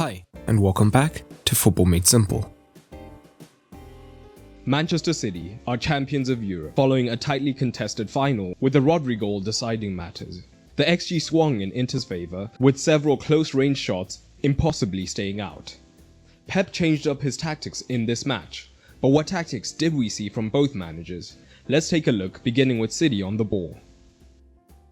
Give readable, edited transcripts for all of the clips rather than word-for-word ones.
Hi, and welcome back to Football Made Simple. Manchester City are champions of Europe following a tightly contested final with the Rodri goal deciding matters. The XG swung in Inter's favour with several close-range shots impossibly staying out. Pep changed up his tactics in this match, but what tactics did we see from both managers? Let's take a look, beginning with City on the ball.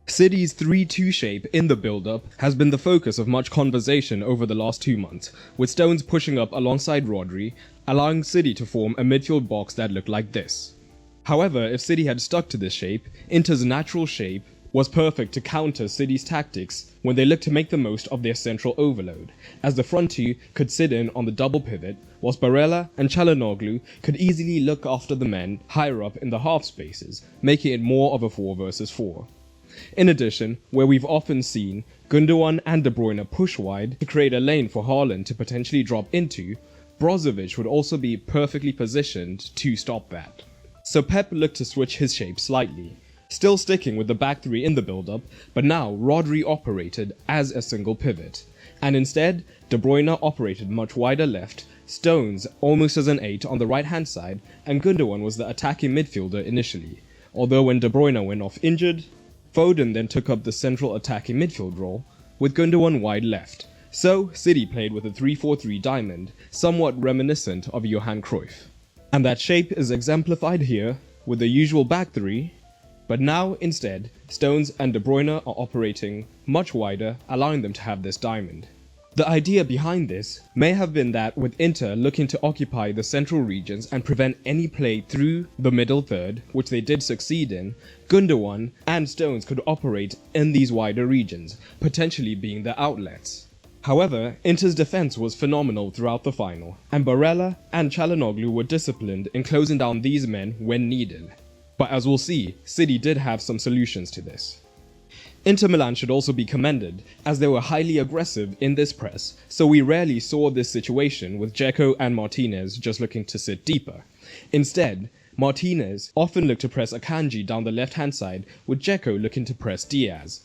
City's 3-2 shape in the build-up has been the focus of much conversation over the last 2 months, with Stones pushing up alongside Rodri, allowing City to form a midfield box that looked like this. However, if City had stuck to this shape, Inter's natural shape was perfect to counter City's tactics when they looked to make the most of their central overload, as the front two could sit in on the double pivot, whilst Barella and Çalhanoğlu could easily look after the men higher up in the half spaces, making it more of a 4 versus 4. In addition, where we've often seen Gundogan and De Bruyne push wide to create a lane for Haaland to potentially drop into, Brozovic would also be perfectly positioned to stop that. So Pep looked to switch his shape slightly, still sticking with the back three in the build-up, but now Rodri operated as a single pivot, and instead De Bruyne operated much wider left, Stones almost as an 8 on the right-hand side, and Gundogan was the attacking midfielder initially, although when De Bruyne went off injured, Foden then took up the central attacking midfield role, with Gundogan wide left. So, City played with a 3-4-3 diamond, somewhat reminiscent of Johan Cruyff. And that shape is exemplified here with the usual back three, but now, instead, Stones and De Bruyne are operating much wider, allowing them to have this diamond. The idea behind this may have been that with Inter looking to occupy the central regions and prevent any play through the middle third, which they did succeed in, Gundogan and Stones could operate in these wider regions, potentially being the outlets. However, Inter's defense was phenomenal throughout the final, and Barella and Çalhanoğlu were disciplined in closing down these men when needed. But as we'll see, City did have some solutions to this. Inter Milan should also be commended, as they were highly aggressive in this press, so we rarely saw this situation with Dzeko and Martinez just looking to sit deeper. Instead, Martinez often looked to press Akanji down the left-hand side, with Dzeko looking to press Diaz.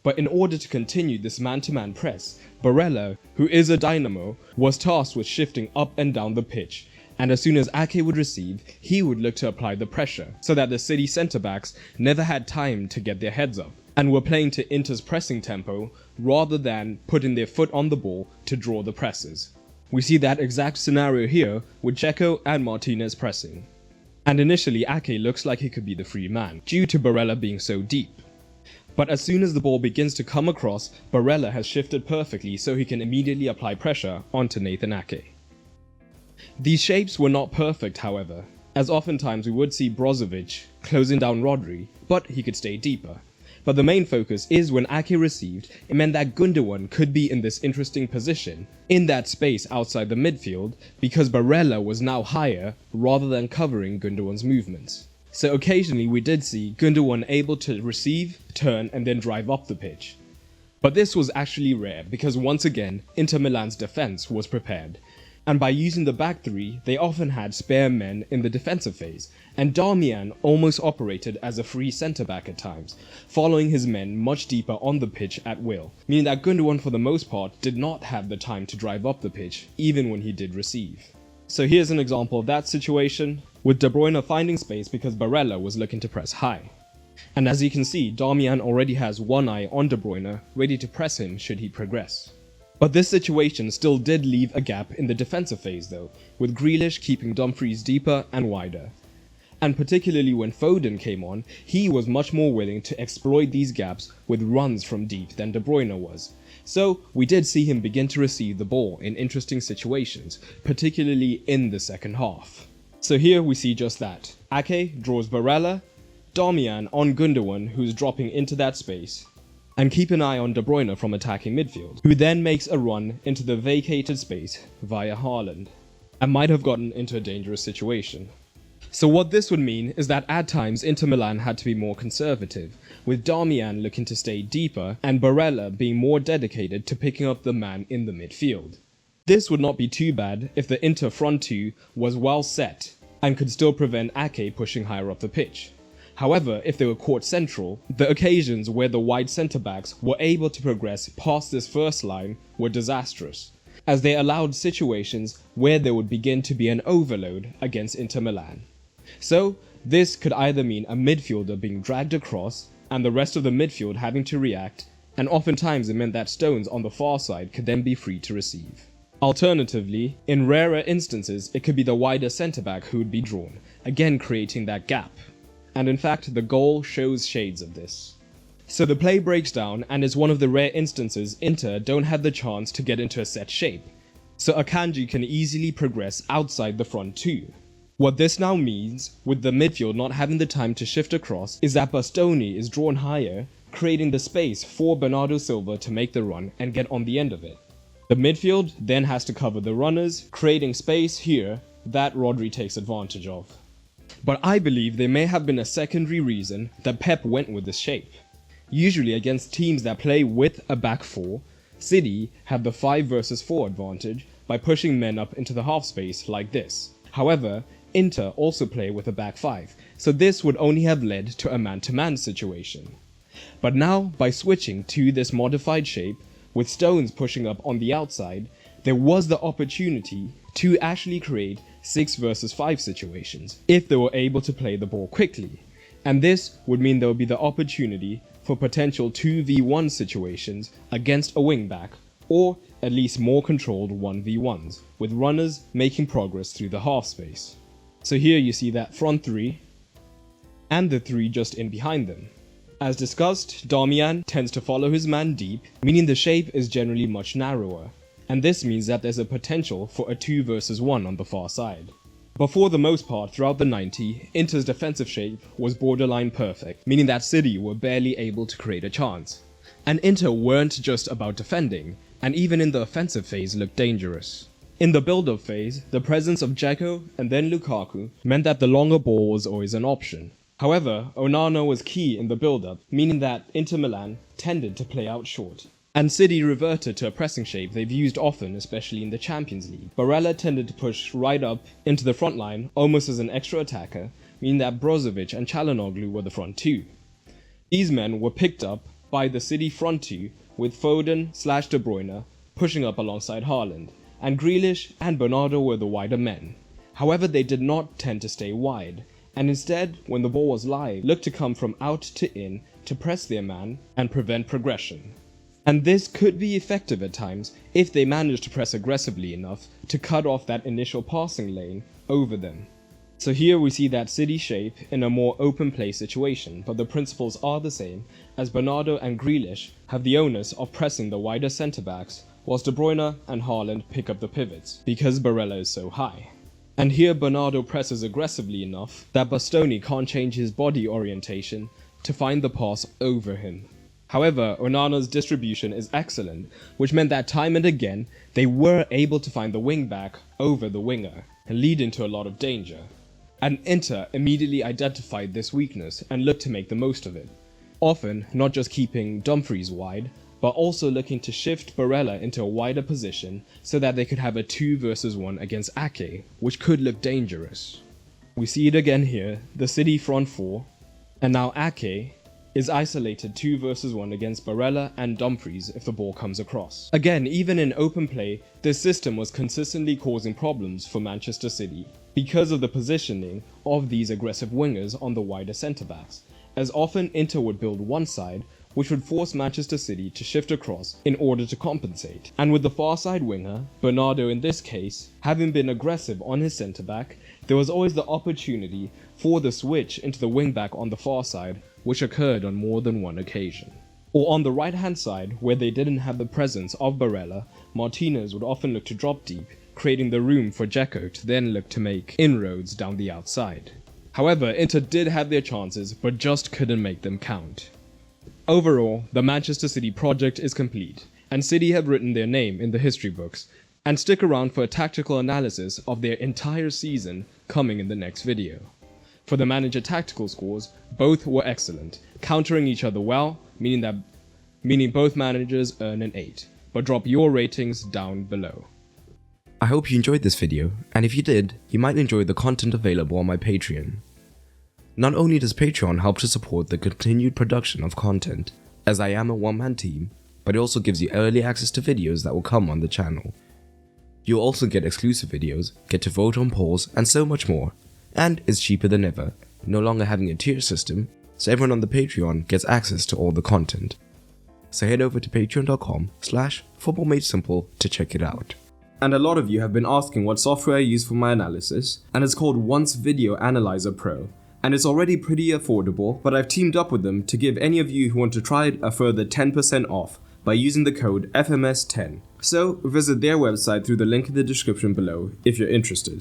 But in order to continue this man-to-man press, Barella, who is a dynamo, was tasked with shifting up and down the pitch, and as soon as Ake would receive, he would look to apply the pressure, so that the City centre-backs never had time to get their heads up, and were playing to Inter's pressing tempo rather than putting their foot on the ball to draw the presses. We see that exact scenario here with Dzeko and Martinez pressing. And initially Ake looks like he could be the free man, due to Barella being so deep. But as soon as the ball begins to come across, Barella has shifted perfectly so he can immediately apply pressure onto Nathan Ake. These shapes were not perfect, however, as oftentimes we would see Brozovic closing down Rodri, but he could stay deeper. But the main focus is when Ake received, it meant that Gundogan could be in this interesting position, in that space outside the midfield, because Barella was now higher rather than covering Gundogan's movements. So occasionally we did see Gundogan able to receive, turn and then drive up the pitch. But this was actually rare because once again, Inter Milan's defense was prepared. And by using the back three, they often had spare men in the defensive phase, and Darmian almost operated as a free centre-back at times, following his men much deeper on the pitch at will, meaning that Gundogan for the most part did not have the time to drive up the pitch, even when he did receive. So here's an example of that situation, with De Bruyne finding space because Barella was looking to press high. And as you can see, Darmian already has one eye on De Bruyne, ready to press him should he progress. But this situation still did leave a gap in the defensive phase though, with Grealish keeping Dumfries deeper and wider. And particularly when Foden came on, he was much more willing to exploit these gaps with runs from deep than De Bruyne was. So we did see him begin to receive the ball in interesting situations, particularly in the second half. So here we see just that. Ake draws Barella, Darmian on Gundogan who's dropping into that space, and keep an eye on De Bruyne from attacking midfield, who then makes a run into the vacated space via Haaland, and might have gotten into a dangerous situation. So what this would mean is that at times Inter Milan had to be more conservative, with Darmian looking to stay deeper and Barella being more dedicated to picking up the man in the midfield. This would not be too bad if the Inter front two was well set and could still prevent Ake pushing higher up the pitch. However, if they were caught central, the occasions where the wide centre-backs were able to progress past this first line were disastrous. as they allowed situations where there would begin to be an overload against Inter Milan. So this could either mean a midfielder being dragged across and the rest of the midfield having to react, and oftentimes it meant that Stones on the far side could then be free to receive. Alternatively, in rarer instances, it could be the wider centre-back who would be drawn, again creating that gap. And in fact, the goal shows shades of this. So the play breaks down, and is one of the rare instances Inter don't have the chance to get into a set shape, so Akanji can easily progress outside the front two. What this now means, with the midfield not having the time to shift across, is that Bastoni is drawn higher, creating the space for Bernardo Silva to make the run and get on the end of it. The midfield then has to cover the runners, creating space here that Rodri takes advantage of. But I believe there may have been a secondary reason that Pep went with this shape. Usually against teams that play with a back four, City have the 5 versus 4 advantage by pushing men up into the half space like this. However, Inter also play with a back 5, so this would only have led to a man-to-man situation. But now, by switching to this modified shape, with Stones pushing up on the outside, there was the opportunity to actually create 6 versus 5 situations, if they were able to play the ball quickly. And this would mean there would be the opportunity for potential 2v1 situations against a wingback, or at least more controlled 1v1s, with runners making progress through the half space. So here you see that front 3, and the 3 just in behind them. As discussed, Darmian tends to follow his man deep, meaning the shape is generally much narrower, and this means that there's a potential for a 2 versus 1 on the far side. But for the most part throughout the 90, Inter's defensive shape was borderline perfect, meaning that City were barely able to create a chance. And Inter weren't just about defending, and even in the offensive phase looked dangerous. In the build-up phase, the presence of Dzeko and then Lukaku meant that the longer ball was always an option. However, Onana was key in the build-up, meaning that Inter Milan tended to play out short. And City reverted to a pressing shape they've used often, especially in the Champions League. Barella tended to push right up into the front line, almost as an extra attacker, meaning that Brozovic and Çalhanoğlu were the front two. These men were picked up by the City front two, with Foden/De Bruyne pushing up alongside Haaland, and Grealish and Bernardo were the wider men. However, they did not tend to stay wide, and instead, when the ball was live, looked to come from out to in to press their man and prevent progression. And this could be effective at times if they managed to press aggressively enough to cut off that initial passing lane over them. So here we see that City shape in a more open play situation, but the principles are the same, as Bernardo and Grealish have the onus of pressing the wider centre-backs, whilst De Bruyne and Haaland pick up the pivots, because Barella is so high. And here Bernardo presses aggressively enough that Bastoni can't change his body orientation to find the pass over him. However, Onana's distribution is excellent, which meant that time and again, they were able to find the wing-back over the winger, and lead into a lot of danger. And Inter immediately identified this weakness and looked to make the most of it. Often, not just keeping Dumfries wide, but also looking to shift Barella into a wider position so that they could have a 2 versus 1 against Ake, which could look dangerous. We see it again here, the City front 4, and now Ake is isolated 2 versus 1 against Barella and Dumfries if the ball comes across. Again, even in open play, this system was consistently causing problems for Manchester City because of the positioning of these aggressive wingers on the wider centre-backs, as often Inter would build one side, which would force Manchester City to shift across in order to compensate. And with the far side winger, Bernardo in this case, having been aggressive on his centre-back, there was always the opportunity for the switch into the wing-back on the far side, which occurred on more than one occasion. Or on the right-hand side, where they didn't have the presence of Barella, Martinez would often look to drop deep, creating the room for Dzeko to then look to make inroads down the outside. However, Inter did have their chances, but just couldn't make them count. Overall, the Manchester City project is complete, and City have written their name in the history books, and stick around for a tactical analysis of their entire season coming in the next video. For the manager tactical scores, both were excellent, countering each other well, meaning both managers earn an 8, but drop your ratings down below. I hope you enjoyed this video, and if you did, you might enjoy the content available on my Patreon. Not only does Patreon help to support the continued production of content, as I am a one-man team, but it also gives you early access to videos that will come on the channel. You'll also get exclusive videos, get to vote on polls, and so much more. And it's cheaper than ever, no longer having a tier system, so everyone on the Patreon gets access to all the content. So head over to patreon.com/footballmadesimple to check it out. And a lot of you have been asking what software I use for my analysis, and it's called Once Video Analyzer Pro. And it's already pretty affordable, but I've teamed up with them to give any of you who want to try it a further 10% off by using the code FMS10. So visit their website through the link in the description below if you're interested.